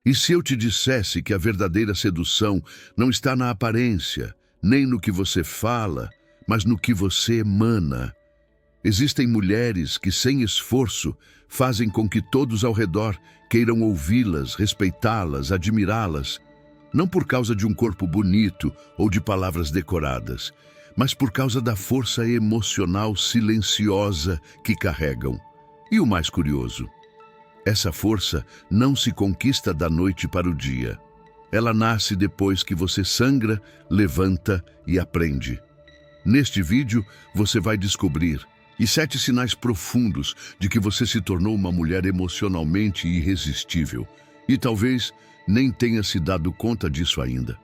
E se eu te dissesse que a verdadeira sedução não está na aparência, nem no que você fala, mas no que você emana? Existem mulheres que, sem esforço, fazem com que todos ao redor queiram ouvi-las, respeitá-las, admirá-las, não por causa de um corpo bonito ou de palavras decoradas, mas por causa da força emocional silenciosa que carregam. E o mais curioso, essa força não se conquista da noite para o dia. Ela nasce depois que você sangra, levanta e aprende. Neste vídeo, você vai descobrir 7 sinais profundos de que você se tornou uma mulher emocionalmente irresistível. E talvez nem tenha se dado conta disso ainda.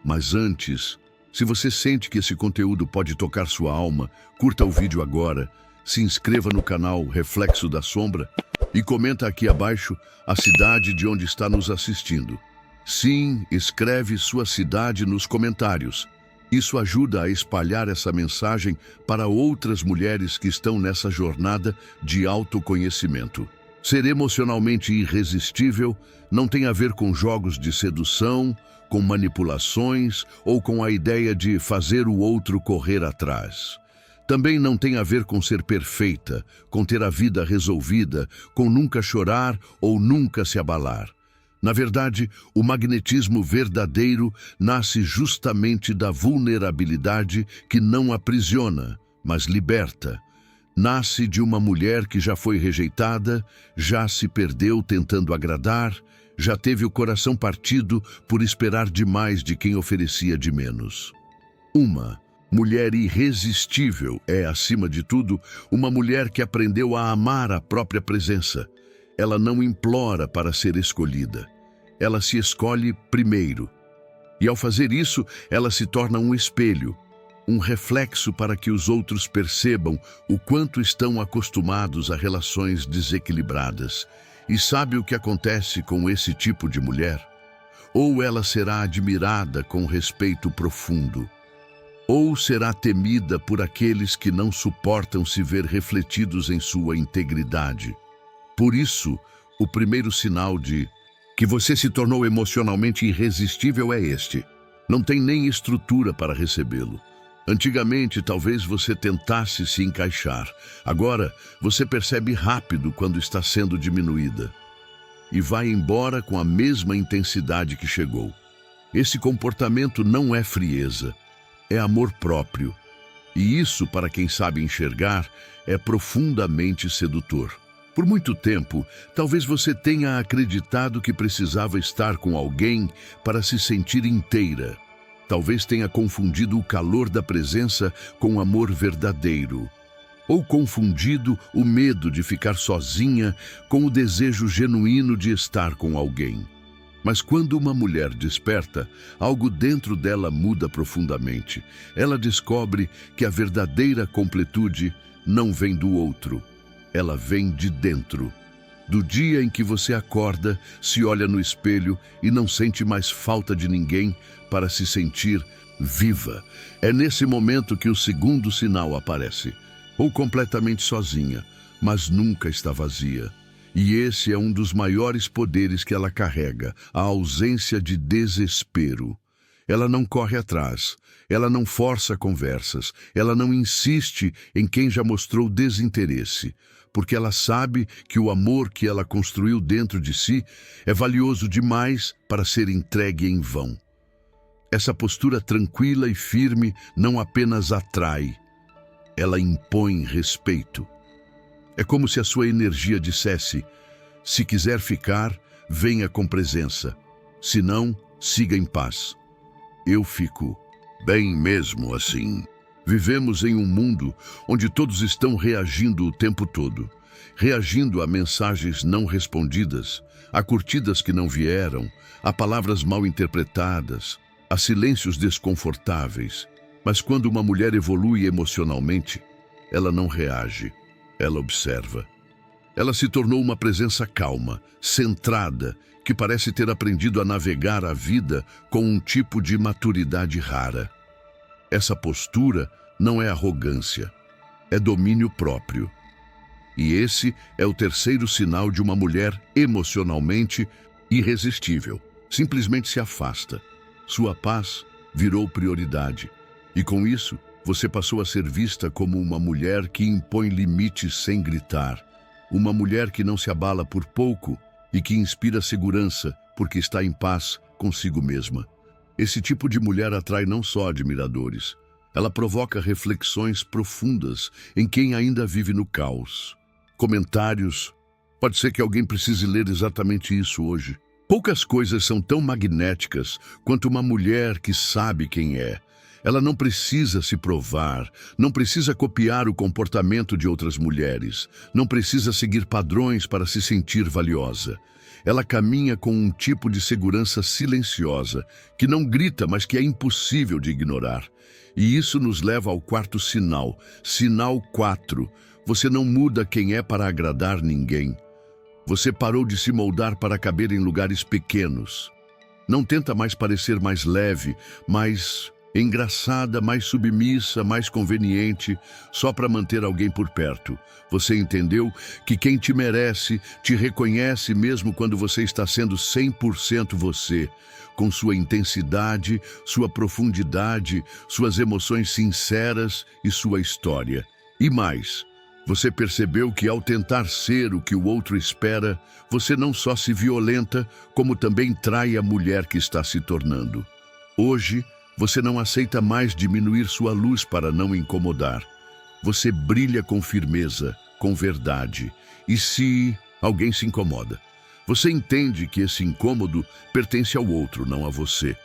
Mas antes, se você sente que esse conteúdo pode tocar sua alma, curta o vídeo agora, se inscreva no canal Reflexo da Sombra e comenta aqui abaixo a cidade de onde está nos assistindo. Sim, escreve sua cidade nos comentários. Isso ajuda a espalhar essa mensagem para outras mulheres que estão nessa jornada de autoconhecimento. Ser emocionalmente irresistível não tem a ver com jogos de sedução, com manipulações ou com a ideia de fazer o outro correr atrás. Também não tem a ver com ser perfeita, com ter a vida resolvida, com nunca chorar ou nunca se abalar. Na verdade, o magnetismo verdadeiro nasce justamente da vulnerabilidade que não aprisiona, mas liberta. Nasce de uma mulher que já foi rejeitada, já se perdeu tentando agradar, já teve o coração partido por esperar demais de quem oferecia de menos. Uma mulher irresistível é, acima de tudo, uma mulher que aprendeu a amar a própria presença. Ela não implora para ser escolhida. Ela se escolhe primeiro. E ao fazer isso, ela se torna um espelho, um reflexo para que os outros percebam o quanto estão acostumados a relações desequilibradas. E sabe o que acontece com esse tipo de mulher? Ou ela será admirada com respeito profundo, ou será temida por aqueles que não suportam se ver refletidos em sua integridade. Por isso, o primeiro sinal de que você se tornou emocionalmente irresistível é este: não tem nem estrutura para recebê-lo. Antigamente, talvez você tentasse se encaixar. Agora, você percebe rápido quando está sendo diminuída e vai embora com a mesma intensidade que chegou. Esse comportamento não é frieza, é amor próprio. E isso, para quem sabe enxergar, é profundamente sedutor. Por muito tempo, talvez você tenha acreditado que precisava estar com alguém para se sentir inteira. Talvez tenha confundido o calor da presença com amor verdadeiro. Ou confundido o medo de ficar sozinha com o desejo genuíno de estar com alguém. Mas quando uma mulher desperta, algo dentro dela muda profundamente. Ela descobre que a verdadeira completude não vem do outro. Ela vem de dentro. Do dia em que você acorda, se olha no espelho e não sente mais falta de ninguém para se sentir viva. É nesse momento que o segundo sinal aparece. Ou completamente sozinha, mas nunca está vazia. E esse é um dos maiores poderes que ela carrega, a ausência de desespero. Ela não corre atrás, ela não força conversas, ela não insiste em quem já mostrou desinteresse, porque ela sabe que o amor que ela construiu dentro de si é valioso demais para ser entregue em vão. Essa postura tranquila e firme não apenas atrai, ela impõe respeito. É como se a sua energia dissesse: se quiser ficar, venha com presença. Se não, siga em paz. Eu fico bem mesmo assim. Vivemos em um mundo onde todos estão reagindo o tempo todo. Reagindo a mensagens não respondidas, a curtidas que não vieram, a palavras mal interpretadas, a silêncios desconfortáveis. Mas quando uma mulher evolui emocionalmente, ela não reage. Ela observa. Ela se tornou uma presença calma, centrada, que parece ter aprendido a navegar a vida com um tipo de maturidade rara. Essa postura não é arrogância, é domínio próprio. E esse é o terceiro sinal de uma mulher emocionalmente irresistível. Simplesmente se afasta. Sua paz virou prioridade. E com isso, você passou a ser vista como uma mulher que impõe limites sem gritar. Uma mulher que não se abala por pouco e que inspira segurança porque está em paz consigo mesma. Esse tipo de mulher atrai não só admiradores. Ela provoca reflexões profundas em quem ainda vive no caos. Comentários. Pode ser que alguém precise ler exatamente isso hoje. Poucas coisas são tão magnéticas quanto uma mulher que sabe quem é. Ela não precisa se provar, não precisa copiar o comportamento de outras mulheres, não precisa seguir padrões para se sentir valiosa. Ela caminha com um tipo de segurança silenciosa, que não grita, mas que é impossível de ignorar. E isso nos leva ao quarto sinal, sinal 4. Você não muda quem é para agradar ninguém. Você parou de se moldar para caber em lugares pequenos. Não tenta mais parecer mais leve, mais engraçada, mais submissa, mais conveniente, só para manter alguém por perto. Você entendeu que quem te merece, te reconhece mesmo quando você está sendo 100% você, com sua intensidade, sua profundidade, suas emoções sinceras e sua história. E mais, você percebeu que ao tentar ser o que o outro espera, você não só se violenta, como também trai a mulher que está se tornando. Hoje, você não aceita mais diminuir sua luz para não incomodar. Você brilha com firmeza, com verdade. E se alguém se incomoda, você entende que esse incômodo pertence ao outro, não a você.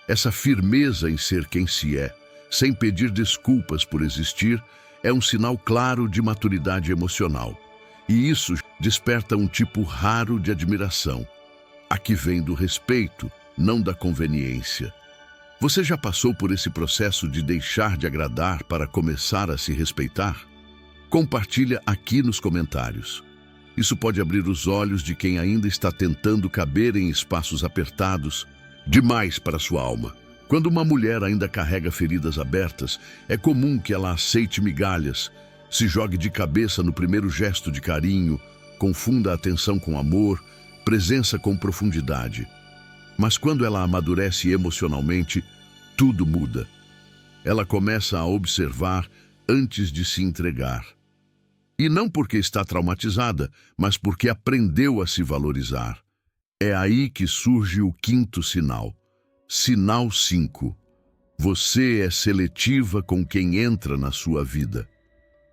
Essa firmeza em ser quem se é, sem pedir desculpas por existir, é um sinal claro de maturidade emocional. E isso desperta um tipo raro de admiração. A que vem do respeito, não da conveniência. Você já passou por esse processo de deixar de agradar para começar a se respeitar? Compartilha aqui nos comentários. Isso pode abrir os olhos de quem ainda está tentando caber em espaços apertados demais para sua alma. Quando uma mulher ainda carrega feridas abertas, é comum que ela aceite migalhas, se jogue de cabeça no primeiro gesto de carinho, confunda atenção com amor, presença com profundidade. Mas quando ela amadurece emocionalmente, tudo muda. Ela começa a observar antes de se entregar. E não porque está traumatizada, mas porque aprendeu a se valorizar. É aí que surge o quinto sinal. Sinal 5. Você é seletiva com quem entra na sua vida.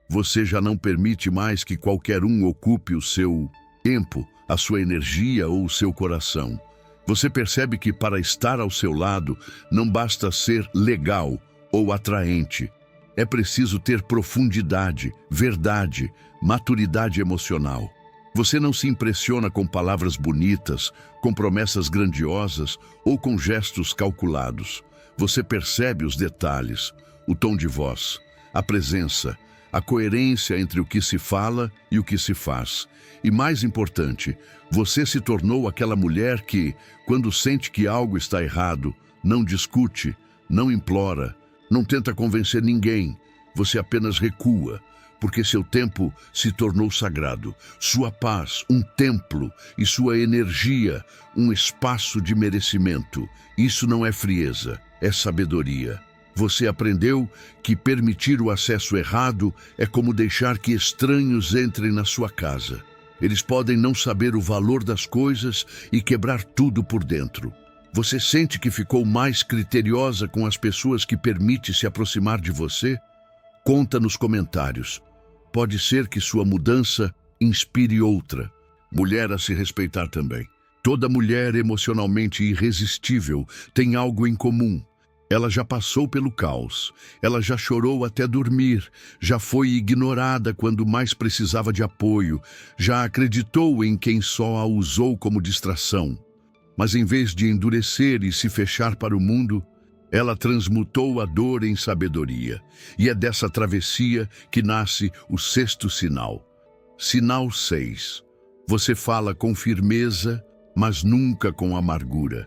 Você já não permite mais que qualquer um ocupe o seu tempo, a sua energia ou o seu coração. Você percebe que para estar ao seu lado não basta ser legal ou atraente. É preciso ter profundidade, verdade, maturidade emocional. Você não se impressiona com palavras bonitas, com promessas grandiosas ou com gestos calculados. Você percebe os detalhes, o tom de voz, a presença, a coerência entre o que se fala e o que se faz. E mais importante, você se tornou aquela mulher que, quando sente que algo está errado, não discute, não implora, não tenta convencer ninguém. Você apenas recua, porque seu tempo se tornou sagrado, sua paz, um templo, e sua energia, um espaço de merecimento. Isso não é frieza, é sabedoria. Você aprendeu que permitir o acesso errado é como deixar que estranhos entrem na sua casa. Eles podem não saber o valor das coisas e quebrar tudo por dentro. Você sente que ficou mais criteriosa com as pessoas que permite se aproximar de você? Conta nos comentários. Pode ser que sua mudança inspire outra mulher a se respeitar também. Toda mulher emocionalmente irresistível tem algo em comum. Ela já passou pelo caos, ela já chorou até dormir, já foi ignorada quando mais precisava de apoio, já acreditou em quem só a usou como distração. Mas em vez de endurecer e se fechar para o mundo, ela transmutou a dor em sabedoria. E é dessa travessia que nasce o sexto sinal. Sinal 6. Você fala com firmeza, mas nunca com amargura.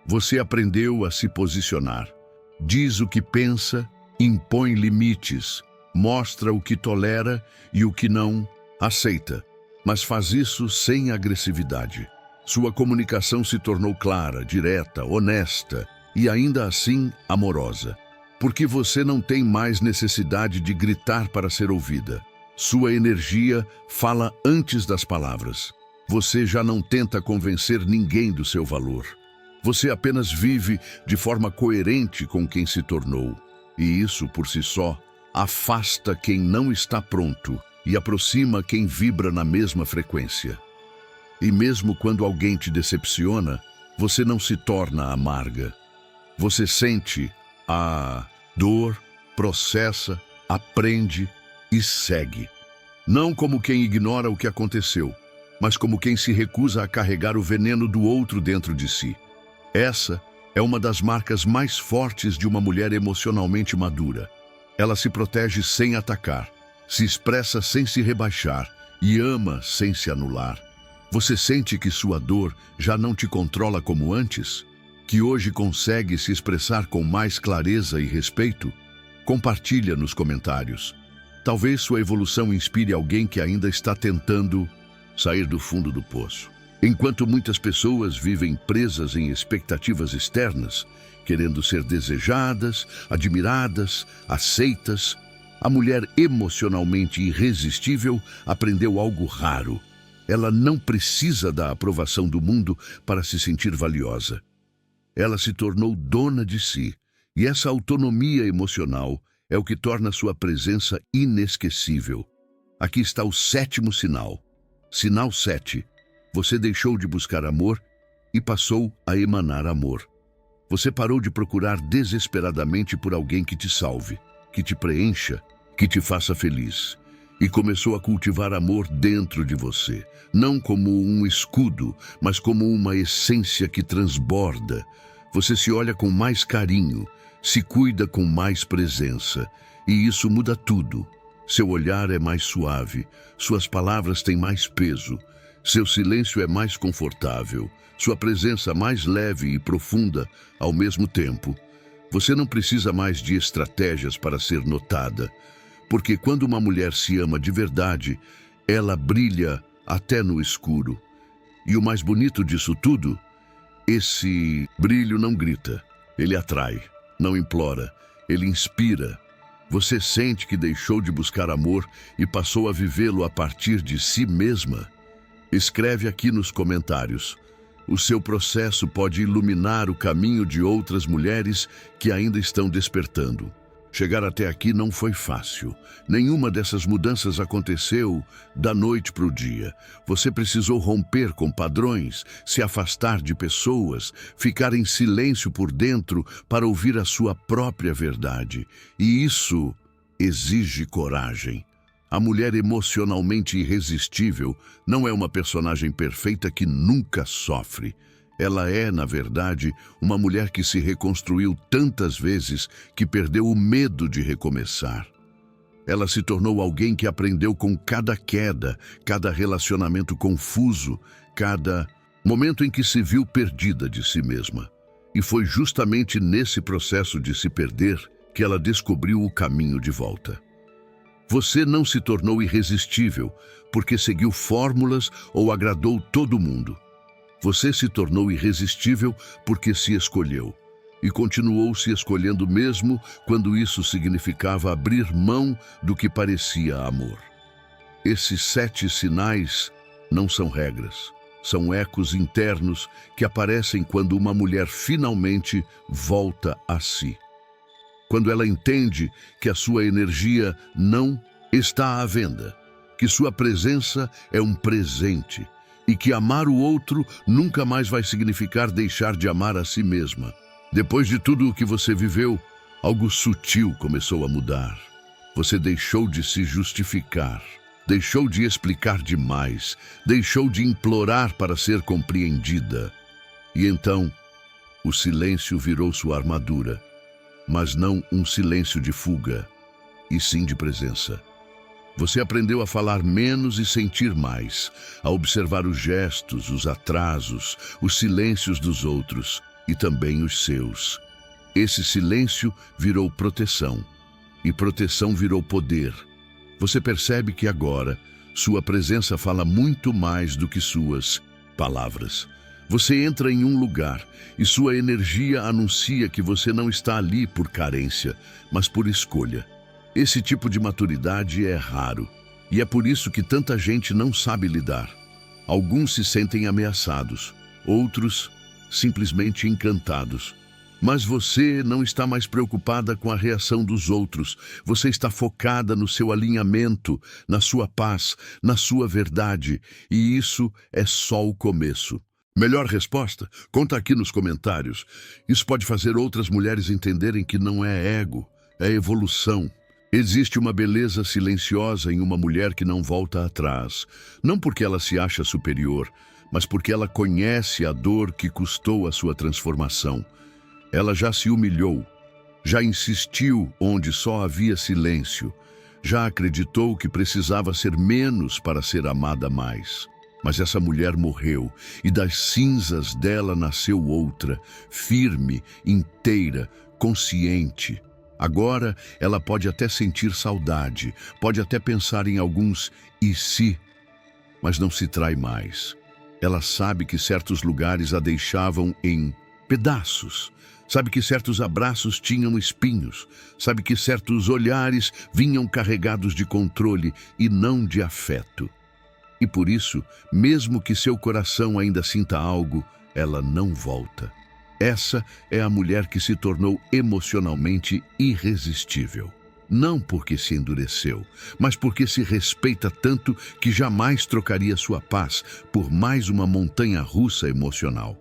Você aprendeu a se posicionar. Diz o que pensa, impõe limites, mostra o que tolera e o que não aceita, mas faz isso sem agressividade. Sua comunicação se tornou clara, direta, honesta e ainda assim amorosa. Porque você não tem mais necessidade de gritar para ser ouvida. Sua energia fala antes das palavras. Você já não tenta convencer ninguém do seu valor. Você apenas vive de forma coerente com quem se tornou. E isso, por si só, afasta quem não está pronto e aproxima quem vibra na mesma frequência. E mesmo quando alguém te decepciona, você não se torna amarga. Você sente a dor, processa, aprende e segue. Não como quem ignora o que aconteceu, mas como quem se recusa a carregar o veneno do outro dentro de si. Essa é uma das marcas mais fortes de uma mulher emocionalmente madura. Ela se protege sem atacar, se expressa sem se rebaixar e ama sem se anular. Você sente que sua dor já não te controla como antes? Que hoje consegue se expressar com mais clareza e respeito? Compartilha nos comentários. Talvez sua evolução inspire alguém que ainda está tentando sair do fundo do poço. Enquanto muitas pessoas vivem presas em expectativas externas, querendo ser desejadas, admiradas, aceitas, a mulher emocionalmente irresistível aprendeu algo raro. Ela não precisa da aprovação do mundo para se sentir valiosa. Ela se tornou dona de si, e essa autonomia emocional é o que torna sua presença inesquecível. Aqui está o 7º sinal. Sinal 7. Você deixou de buscar amor e passou a emanar amor. Você parou de procurar desesperadamente por alguém que te salve, que te preencha, que te faça feliz. E começou a cultivar amor dentro de você, não como um escudo, mas como uma essência que transborda. Você se olha com mais carinho, se cuida com mais presença, e isso muda tudo. Seu olhar é mais suave, suas palavras têm mais peso, seu silêncio é mais confortável, sua presença mais leve e profunda ao mesmo tempo. Você não precisa mais de estratégias para ser notada, porque quando uma mulher se ama de verdade, ela brilha até no escuro. E o mais bonito disso tudo, esse brilho não grita, ele atrai, não implora, ele inspira. Você sente que deixou de buscar amor e passou a vivê-lo a partir de si mesma. Escreve aqui nos comentários. O seu processo pode iluminar o caminho de outras mulheres que ainda estão despertando. Chegar até aqui não foi fácil. Nenhuma dessas mudanças aconteceu da noite para o dia. Você precisou romper com padrões, se afastar de pessoas, ficar em silêncio por dentro para ouvir a sua própria verdade. E isso exige coragem. A mulher emocionalmente irresistível não é uma personagem perfeita que nunca sofre. Ela é, na verdade, uma mulher que se reconstruiu tantas vezes que perdeu o medo de recomeçar. Ela se tornou alguém que aprendeu com cada queda, cada relacionamento confuso, cada momento em que se viu perdida de si mesma. E foi justamente nesse processo de se perder que ela descobriu o caminho de volta. Você não se tornou irresistível porque seguiu fórmulas ou agradou todo mundo. Você se tornou irresistível porque se escolheu e continuou se escolhendo mesmo quando isso significava abrir mão do que parecia amor. Esses 7 sinais não são regras, são ecos internos que aparecem quando uma mulher finalmente volta a si. Quando ela entende que a sua energia não está à venda, que sua presença é um presente, e que amar o outro nunca mais vai significar deixar de amar a si mesma. Depois de tudo o que você viveu, algo sutil começou a mudar. Você deixou de se justificar, deixou de explicar demais, deixou de implorar para ser compreendida. E então, o silêncio virou sua armadura, mas não um silêncio de fuga, e sim de presença. Você aprendeu a falar menos e sentir mais, a observar os gestos, os atrasos, os silêncios dos outros e também os seus. Esse silêncio virou proteção, e proteção virou poder. Você percebe que agora sua presença fala muito mais do que suas palavras. Você entra em um lugar e sua energia anuncia que você não está ali por carência, mas por escolha. Esse tipo de maturidade é raro, e é por isso que tanta gente não sabe lidar. Alguns se sentem ameaçados, outros simplesmente encantados. Mas você não está mais preocupada com a reação dos outros. Você está focada no seu alinhamento, na sua paz, na sua verdade. E isso é só o começo. Melhor resposta? Conta aqui nos comentários. Isso pode fazer outras mulheres entenderem que não é ego, é evolução. Existe uma beleza silenciosa em uma mulher que não volta atrás. Não porque ela se acha superior, mas porque ela conhece a dor que custou a sua transformação. Ela já se humilhou, já insistiu onde só havia silêncio, já acreditou que precisava ser menos para ser amada mais. Mas essa mulher morreu e das cinzas dela nasceu outra, firme, inteira, consciente. Agora ela pode até sentir saudade, pode até pensar em alguns "e se", mas não se trai mais. Ela sabe que certos lugares a deixavam em pedaços. Sabe que certos abraços tinham espinhos. Sabe que certos olhares vinham carregados de controle e não de afeto. E por isso, mesmo que seu coração ainda sinta algo, ela não volta. Essa é a mulher que se tornou emocionalmente irresistível. Não porque se endureceu, mas porque se respeita tanto que jamais trocaria sua paz por mais uma montanha-russa emocional.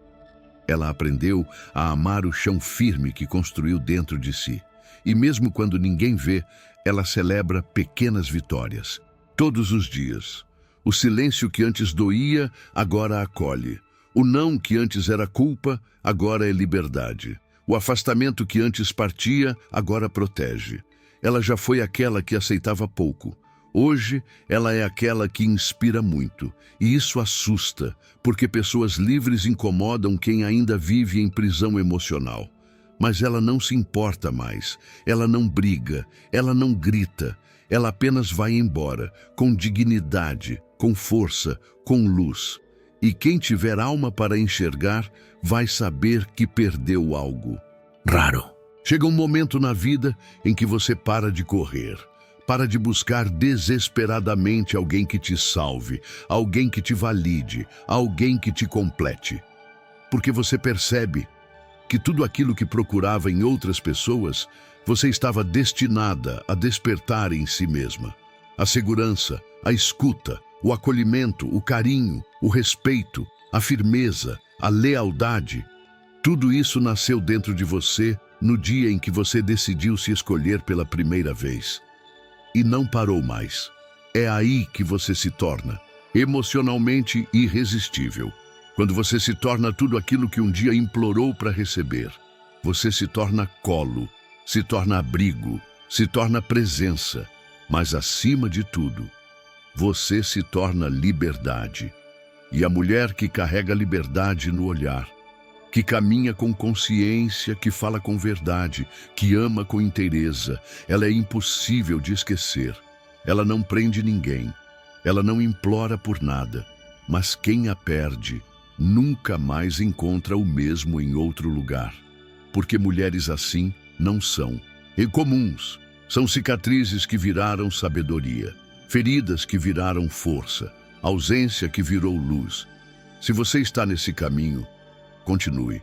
Ela aprendeu a amar o chão firme que construiu dentro de si. E mesmo quando ninguém vê, ela celebra pequenas vitórias. Todos os dias. O silêncio que antes doía, agora acolhe. O não que antes era culpa, agora é liberdade. O afastamento que antes partia, agora protege. Ela já foi aquela que aceitava pouco. Hoje, ela é aquela que inspira muito. E isso assusta, porque pessoas livres incomodam quem ainda vive em prisão emocional. Mas ela não se importa mais. Ela não briga, ela não grita. Ela apenas vai embora, com dignidade, com força, com luz. E quem tiver alma para enxergar, vai saber que perdeu algo raro. Chega um momento na vida em que você para de correr. Para de buscar desesperadamente alguém que te salve, alguém que te valide, alguém que te complete. Porque você percebe que tudo aquilo que procurava em outras pessoas, você estava destinada a despertar em si mesma. A segurança, a escuta, o acolhimento, o carinho, o respeito, a firmeza, a lealdade. Tudo isso nasceu dentro de você no dia em que você decidiu se escolher pela primeira vez. E não parou mais. É aí que você se torna emocionalmente irresistível. Quando você se torna tudo aquilo que um dia implorou para receber. Você se torna colo, se torna abrigo, se torna presença. Mas acima de tudo, você se torna liberdade. E a mulher que carrega liberdade no olhar, que caminha com consciência, que fala com verdade, que ama com inteireza, ela é impossível de esquecer. Ela não prende ninguém, ela não implora por nada, mas quem a perde nunca mais encontra o mesmo em outro lugar. Porque mulheres assim não são incomuns, são cicatrizes que viraram sabedoria, feridas que viraram força, ausência que virou luz. Se você está nesse caminho, continue.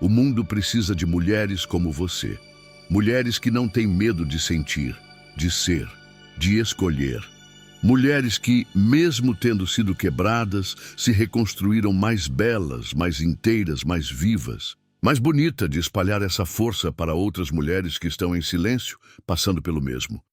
O mundo precisa de mulheres como você. Mulheres que não têm medo de sentir, de ser, de escolher. Mulheres que, mesmo tendo sido quebradas, se reconstruíram mais belas, mais inteiras, mais vivas. Mais bonita de espalhar essa força para outras mulheres que estão em silêncio, passando pelo mesmo.